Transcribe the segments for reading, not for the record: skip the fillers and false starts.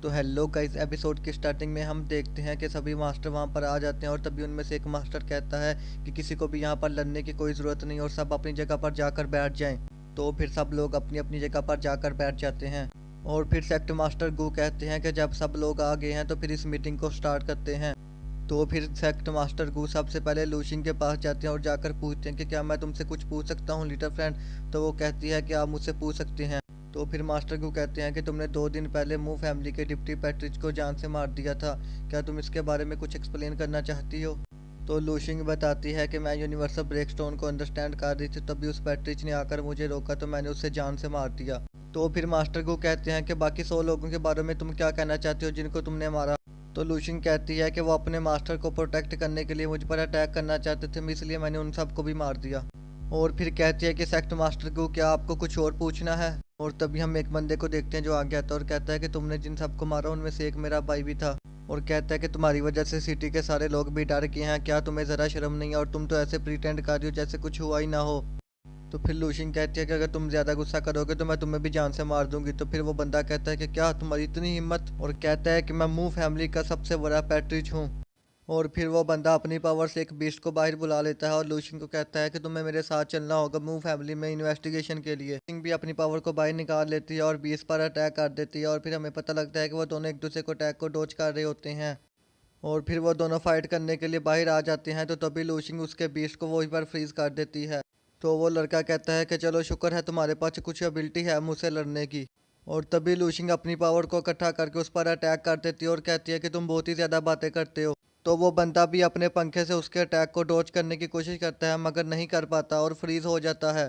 तो hello guys, episode की starting में हम देखते हैं कि सभी मास्टर वहां पर आ जाते हैं और तभी उनमें से एक मास्टर कहता है कि किसी को भी यहाँ पर लड़ने की कोई ज़रूरत नहीं और सब अपनी जगह पर जाकर बैठ जाएं। तो फिर सब लोग अपनी अपनी जगह पर जाकर बैठ जाते हैं और फिर सेक्ट मास्टर गू कहते हैं कि जब सब लोग आ गए हैं तो फिर इस मीटिंग को स्टार्ट करते हैं। तो फिर सेक्ट मास्टर गू सबसे पहले लूशिंग के पास जाते हैं और जाकर पूछते हैं कि क्या मैं तुमसे कुछ पूछ सकता हूँ लिटिल फ्रेंड। तो वो कहती है कि आप मुझसे पूछ सकते हैं। तो फिर मास्टर को कहते हैं कि तुमने 2 दिन पहले मू फैमिली के डिप्टी पैट्रिच को जान से मार दिया था। क्या तुम इसके बारे में कुछ एक्सप्लेन करना चाहती हो? तो लूशिंग बताती है कि मैं यूनिवर्सल ब्रेकस्टोन को अंडरस्टैंड कर रही थी, तभी उस पैट्रिच ने आकर मुझे रोका तो मैंने उसे जान से मार दिया। तो फिर मास्टर को कहते हैं कि बाकी 100 लोगों के बारे में तुम क्या कहना चाहती हो जिनको तुमने मारा? तो लूशिंग कहती है कि वो अपने मास्टर को प्रोटेक्ट करने के लिए मुझ पर अटैक करना चाहते थे, इसलिए मैंने उन सबको भी मार दिया। और फिर कहती है कि सेक्ट मास्टर को क्या आपको कुछ और पूछना है? और तभी हम एक बंदे को देखते हैं जो आगे आता है और कहता है कि तुमने जिन सबको मारा उनमें से एक मेरा भाई भी था। और कहता है कि तुम्हारी वजह से सिटी के सारे लोग भी डर गए हैं, क्या तुम्हें ज़रा शर्म नहीं है? और तुम तो ऐसे प्रिटेंड कर रही हो जैसे कुछ हुआ ही ना हो। तो फिर लूशिंग कहती है कि अगर तुम ज़्यादा गुस्सा करोगे तो मैं तुम्हें भी जान से मार दूंगी। तो फिर वो बंदा कहता है कि क्या तुम्हारी इतनी हिम्मत? और कहता है कि मैं मू फैमिली का सबसे बड़ा पैट्रिच हूँ। और फिर वो बंदा अपनी पावर से एक बीस्ट को बाहर बुला लेता है और लूशिंग को कहता है कि तुम्हें मेरे साथ चलना होगा मू फैमिली में इन्वेस्टिगेशन के लिए। लूशिंग भी अपनी पावर को बाहर निकाल लेती है और बीस्ट पर अटैक कर देती है और फिर हमें पता लगता है कि वो दोनों एक दूसरे को अटैक को डोज कर रहे होते हैं। और फिर वो दोनों फाइट करने के लिए बाहर आ जाते हैं तो तभी लूशिंग उसके बीस्ट को वहीं पर फ्रीज कर देती है। तो वो लड़का कहता है कि चलो शुक्र है तुम्हारे पास कुछ एबिलिटी है मुझसे लड़ने की। और तभी लूशिंग अपनी पावर को इकट्ठा करके उस पर अटैक कर देती है और कहती है कि तुम बहुत ही ज़्यादा बातें करते हो। तो वो बंदा भी अपने पंखे से उसके अटैक को डॉज करने की कोशिश करता है मगर नहीं कर पाता और फ्रीज हो जाता है।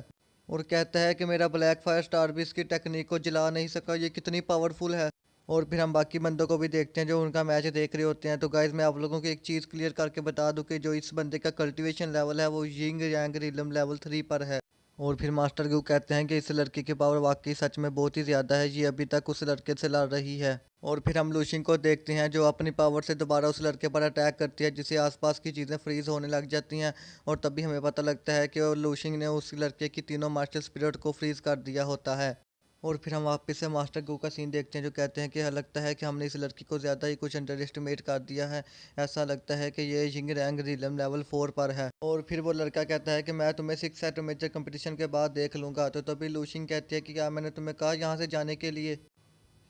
और कहता है कि मेरा ब्लैक फायर स्टार भी इसकी टेक्निक को जला नहीं सका, ये कितनी पावरफुल है। और फिर हम बाकी बंदों को भी देखते हैं जो उनका मैच देख रहे होते हैं। तो गाइज मैं आप लोगों को एक चीज़ क्लियर करके बता दूं कि जो इस बंदे का कल्टीवेशन लेवल है वो यिंग यांग रिलम लेवल 3 पर है। और फिर मास्टर ग्यू कहते हैं कि इस लड़की की पावर वाकई सच में बहुत ही ज़्यादा है, ये अभी तक उस लड़के से लड़ रही है। और फिर हम लूशिंग को देखते हैं जो अपनी पावर से दोबारा उस लड़के पर अटैक करती है जिससे आसपास की चीज़ें फ्रीज होने लग जाती हैं। और तभी हमें पता लगता है कि लूशिंग ने उस लड़के की तीनों मास्टर स्पिरिट को फ्रीज कर दिया होता है। और फिर हम वापस से मास्टर गू का सीन देखते हैं जो कहते हैं कि लगता है कि हमने इस लड़की को ज़्यादा ही कुछ अंडर एस्टिमेट कर दिया है। ऐसा लगता है कि ये यिंग रैंक रिलम लेवल 4 पर है। और फिर वो लड़का कहता है कि मैं तुम्हें 6 सेट मेजर कंपटीशन के बाद देख लूंगा। तो तभी लूशिंग कहती है कि क्या मैंने तुम्हें कहा यहाँ से जाने के लिए?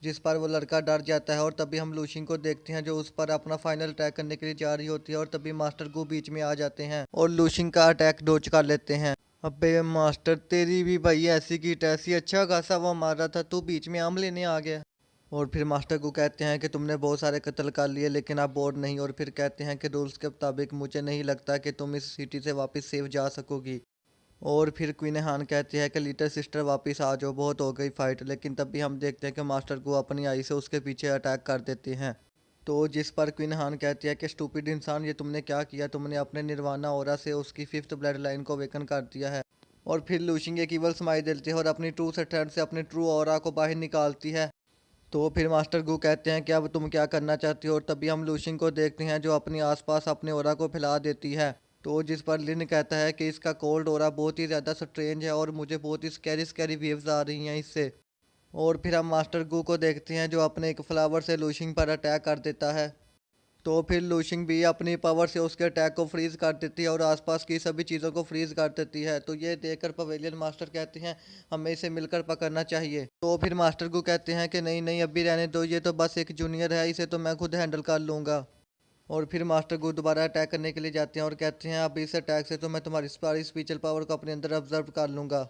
जिस पर वो लड़का डर जाता है और तभी हम लूशिंग को देखते हैं जो उस पर अपना फाइनल अटैक करने के लिए जा रही होती है और तभी मास्टर गू बीच में आ जाते हैं और लूशिंग का अटैक डोज कर लेते हैं। अबे मास्टर तेरी भी भाई ऐसी की तैसी, अच्छा खासा वो मारा था, तू बीच में आम लेने आ गया। और फिर मास्टर को कहते हैं कि तुमने बहुत सारे कत्ल कर लिए लेकिन आप बोर्ड नहीं। और फिर कहते हैं कि रूल्स के मुताबिक मुझे नहीं लगता कि तुम इस सिटी से वापस सेफ जा सकोगी। और फिर क्वीन हान कहती है कि लिटिल सिस्टर वापस आ जाओ, बहुत हो गई फाइट। लेकिन तभी हम देखते हैं कि मास्टर को अपनी आई से उसके पीछे अटैक कर देते हैं। तो जिस पर क्वीन हान कहती है कि स्टूपिड इंसान, ये तुमने क्या किया? तुमने अपने निर्वाणा ओरा से उसकी 5th ब्लड लाइन को वेकन कर दिया है। और फिर लूशिंग एक इवल स्माइल देती है और अपनी ट्रू सेटर्न से अपने ट्रू ऑरा को बाहर निकालती है। तो फिर मास्टर गू कहते हैं कि अब तुम क्या करना चाहती हो? और तभी हम लूशिंग को देखते हैं जो अपने आसपास अपने ओरा को फैला देती है। तो जिस पर लिन कहता है कि इसका कोल्ड ओरा बहुत ही ज़्यादा स्ट्रेंज है और मुझे बहुत ही स्कैरी स्कैरी वेव्स आ रही हैं इससे। और फिर हम मास्टर गू को देखते हैं जो अपने एक फ्लावर से लूशिंग पर अटैक कर देता है। तो फिर लूशिंग भी अपनी पावर से उसके अटैक को फ्रीज कर देती है और आसपास की सभी चीज़ों को फ्रीज कर देती है। तो ये देखकर पवेलियन मास्टर कहते हैं हमें इसे मिलकर पकड़ना चाहिए। तो फिर मास्टर को कहते हैं कि नहीं नहीं अभी रहने दो, ये तो बस एक जूनियर है, इसे तो मैं खुद हैंडल कर लूँगा। और फिर मास्टर को दोबारा अटैक करने के लिए जाते हैं और कहते हैं अब इस अटैक से तो मैं तुम्हारी सारी स्पिरिचुअल पावर को अपने अंदर ऑब्जर्व कर लूँगा।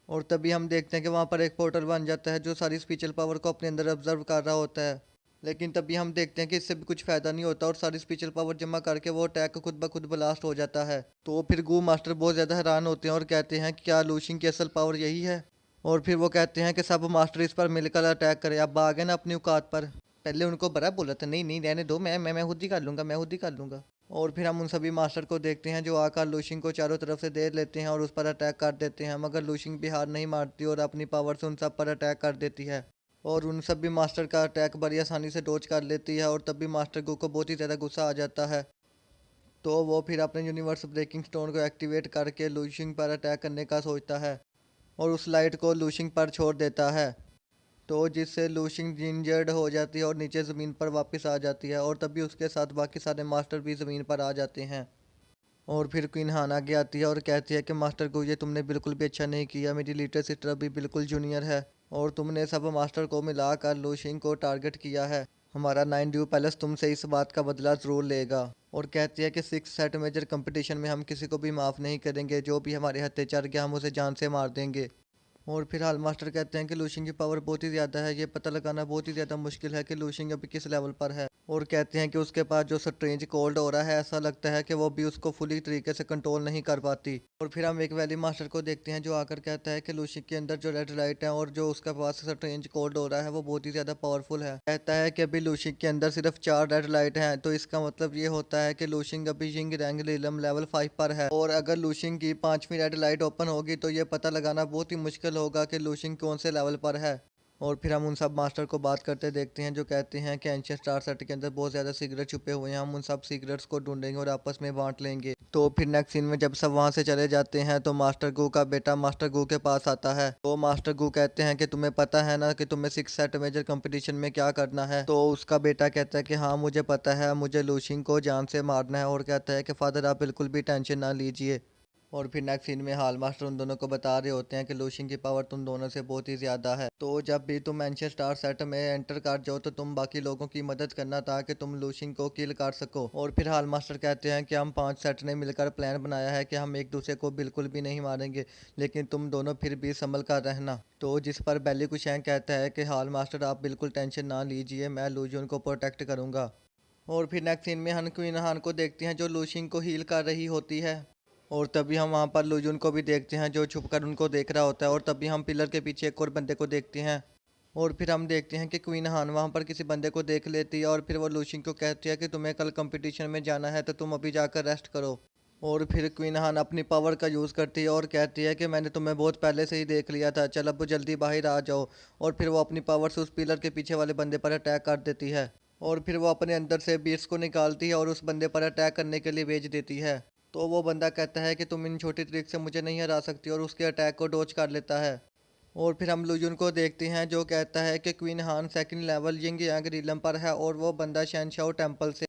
और तभी हम देखते हैं कि वहाँ पर एक पोर्टल बन जाता है जो सारी स्पिरिचुअल पावर को अपने अंदर ऑब्जर्व कर रहा होता है। लेकिन तभी हम देखते हैं कि इससे भी कुछ फ़ायदा नहीं होता और सारी स्पिरिचुअल पावर जमा करके वो अटैक खुद ब खुद ब्लास्ट हो जाता है। तो फिर गू मास्टर बहुत ज़्यादा हैरान होते हैं और कहते हैं कि क्या लूशिंग की असल पावर यही है? और फिर वो कहते हैं कि सब मास्टर इस पर मिलकर अटैक करें, अब आ गए ना अपनी औकात पर। पहले उनको बड़ा बोला था, नहीं नहीं रहने दो, मैं खुद ही कर लूँगा, मैं खुद ही कर लूँगा। और फिर हम उन सभी मास्टर को देखते हैं जो आकर लूशिंग को चारों तरफ से दे लेते हैं और उस पर अटैक कर देते हैं मगर लूशिंग भी हार नहीं मारती और अपनी पावर से उन सब पर अटैक कर देती है। और उन सभी मास्टर का अटैक बड़ी आसानी से डोज कर लेती है और तभी मास्टर गो को बहुत ही ज़्यादा गुस्सा आ जाता है। तो वो फिर अपने यूनिवर्स ब्रेकिंग स्टोन को एक्टिवेट करके लूशिंग पर अटैक करने का सोचता है और उस लाइट को लूशिंग पर छोड़ देता है। तो जिससे लूशिंग इंजर्ड हो जाती है और नीचे ज़मीन पर वापस आ जाती है और तभी उसके साथ बाकी सारे मास्टर भी ज़मीन पर आ जाते हैं। और फिर क्वीन हान आगे आती है और कहती है कि मास्टर को ये तुमने बिल्कुल भी अच्छा नहीं किया, मेरी लिटिल सिस्टर अभी बिल्कुल जूनियर है और तुमने सब मास्टर को मिलाकर लूशिंग को टारगेट किया है। हमारा 9 ड्यू पैलेस तुमसे इस बात का बदला ज़रूर लेगा। और कहती है कि 6 सेट मेजर कंपटीशन में हम किसी को भी माफ़ नहीं करेंगे, जो भी हमारे हत्थे चढ़ गया हम उसे जान से मार देंगे। और फिर हाल मास्टर कहते हैं कि लूशिंग की पावर बहुत ही ज़्यादा है, ये पता लगाना बहुत ही ज़्यादा मुश्किल है कि लूशिंग अभी किस लेवल पर है। और कहते हैं कि उसके पास जो स्ट्रेंज कोल्ड हो रहा है, ऐसा लगता है कि वो भी उसको फुली तरीके से कंट्रोल नहीं कर पाती। और फिर हम एक वैली मास्टर को देखते हैं जो आकर कहता है कि लूशिंग के अंदर जो रेड लाइट है और जो उसके पास स्ट्रेंज कोल्ड हो रहा है वो बहुत ही ज़्यादा पावरफुल है। कहता है कि अभी लूशिंग के अंदर सिर्फ 4 रेड लाइट हैं, तो इसका मतलब ये होता है कि लूशिंग अभी यिंग रैंग रीलम लेवल 5 पर है। और अगर लूशिंग की 5वीं रेड लाइट ओपन होगी तो ये पता लगाना बहुत ही मुश्किल होगा कि लूशिंग कौन से लेवल पर है। और फिर हम उन सब मास्टर को बात करते देखते हैं जो कहते हैं कि एंशियंट स्टार सेट के अंदर बहुत ज़्यादा सीक्रेट छुपे हुए हैं, हम उन सब सीक्रेट्स को ढूंढेंगे और आपस में बांट लेंगे। तो फिर नेक्स्ट सीन में जब सब वहाँ से चले जाते हैं तो मास्टर गू का बेटा मास्टर गू के पास आता है। तो मास्टर गू कहते हैं कि तुम्हें पता है ना कि तुम्हें 6 सेट मेजर कंपटीशन में क्या करना है। तो उसका बेटा कहता है कि हाँ मुझे पता है, मुझे लूशिंग को जान से मारना है। और कहता है कि फादर आप बिल्कुल भी टेंशन ना लीजिए। और फिर नेक्स्ट सीन में हाल मास्टर उन दोनों को बता रहे होते हैं कि लूशिंग की पावर तुम दोनों से बहुत ही ज़्यादा है, तो जब भी तुम एंशियंट स्टार सेट में एंटर कर जाओ तो तुम बाकी लोगों की मदद करना ताकि तुम लूशिंग को किल कर सको। और फिर हाल मास्टर कहते हैं कि हम 5 सेट ने मिलकर प्लान बनाया है कि हम एक दूसरे को बिल्कुल भी नहीं मारेंगे, लेकिन तुम दोनों फिर भी संभल कर रहना। तो जिस पर बैली कुशैंग कहता है कि हाल मास्टर आप बिल्कुल टेंशन ना लीजिए, मैं लूजियन को प्रोटेक्ट करूँगा। और फिर नेक्स्ट सीन में हम क्वीन हान को देखते हैं जो लूशिंग को हील कर रही होती है। और तभी हम वहाँ पर लुजुन को भी देखते हैं जो छुपकर उनको देख रहा होता है। और तभी हम पिलर के पीछे एक और बंदे को देखते हैं। और फिर हम देखते हैं कि क्वीन हान वहाँ पर किसी बंदे को देख लेती है और फिर वो लूशिंग को कहती है कि तुम्हें कल कंपटीशन में जाना है तो तुम अभी जाकर रेस्ट करो। और फिर क्वीन हान अपनी पावर का यूज़ करती है और कहती है कि मैंने तुम्हें बहुत पहले से ही देख लिया था, चल अब जल्दी बाहर आ जाओ। और फिर वो अपनी पावर से उस पिलर के पीछे वाले बंदे पर अटैक कर देती है। और फिर वो अपने अंदर से बीट्स को निकालती है और उस बंदे पर अटैक करने के लिए भेज देती है। तो वो बंदा कहता है कि तुम इन छोटी ट्रिक से मुझे नहीं हरा सकती और उसके अटैक को डॉज कर लेता है। और फिर हम लुजुन को देखते हैं जो कहता है कि क्वीन हान सेकंड लेवल यिंग यांग रीलम पर है और वो बंदा शहनशाह टेम्पल से।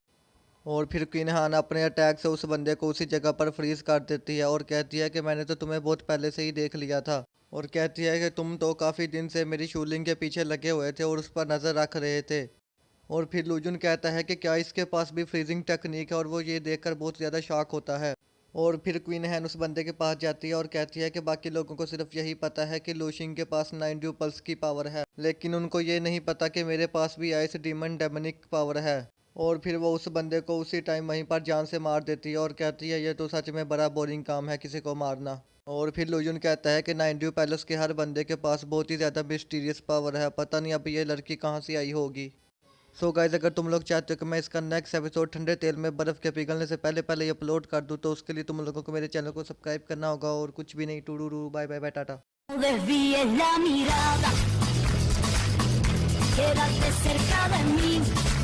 और फिर क्वीन हान अपने अटैक से उस बंदे को उसी जगह पर फ्रीज कर देती है और कहती है कि मैंने तो तुम्हें बहुत पहले से ही देख लिया था। और कहती है कि तुम तो काफ़ी दिन से मेरी शूलिंग के पीछे लगे हुए थे और उस पर नज़र रख रहे थे। और फिर लुजुन कहता है कि क्या इसके पास भी फ्रीजिंग टेक्निक है और वो ये देखकर बहुत ज़्यादा शॉक होता है। और फिर क्वीन हैन उस बंदे के पास जाती है और कहती है कि बाकी लोगों को सिर्फ यही पता है कि लूशिंग के पास 9 ड्यू पल्स की पावर है, लेकिन उनको ये नहीं पता कि मेरे पास भी आइस डीमन डेमनिक पावर है। और फिर वो उस बंदे को उसी टाइम वहीं पर जान से मार देती है और कहती है ये तो सच में बड़ा बोरिंग काम है किसी को मारना। और फिर लुजुन कहता है कि 9 ड्यू पैलेस के हर बंदे के पास बहुत ही ज़्यादा मिस्टीरियस पावर है, पता नहीं अब ये लड़की कहाँ से आई होगी। सो गाइज अगर तुम लोग चाहते हो कि मैं इसका नेक्स्ट एपिसोड ठंडे तेल में बर्फ़ के पिघलने से पहले पहले ही अपलोड कर दूँ तो उसके लिए तुम लोगों को मेरे चैनल को सब्सक्राइब करना होगा। और कुछ भी नहीं, टूडू बाय बाय बाय टाटा। Desvíes la mirada, quédate cerca de mí.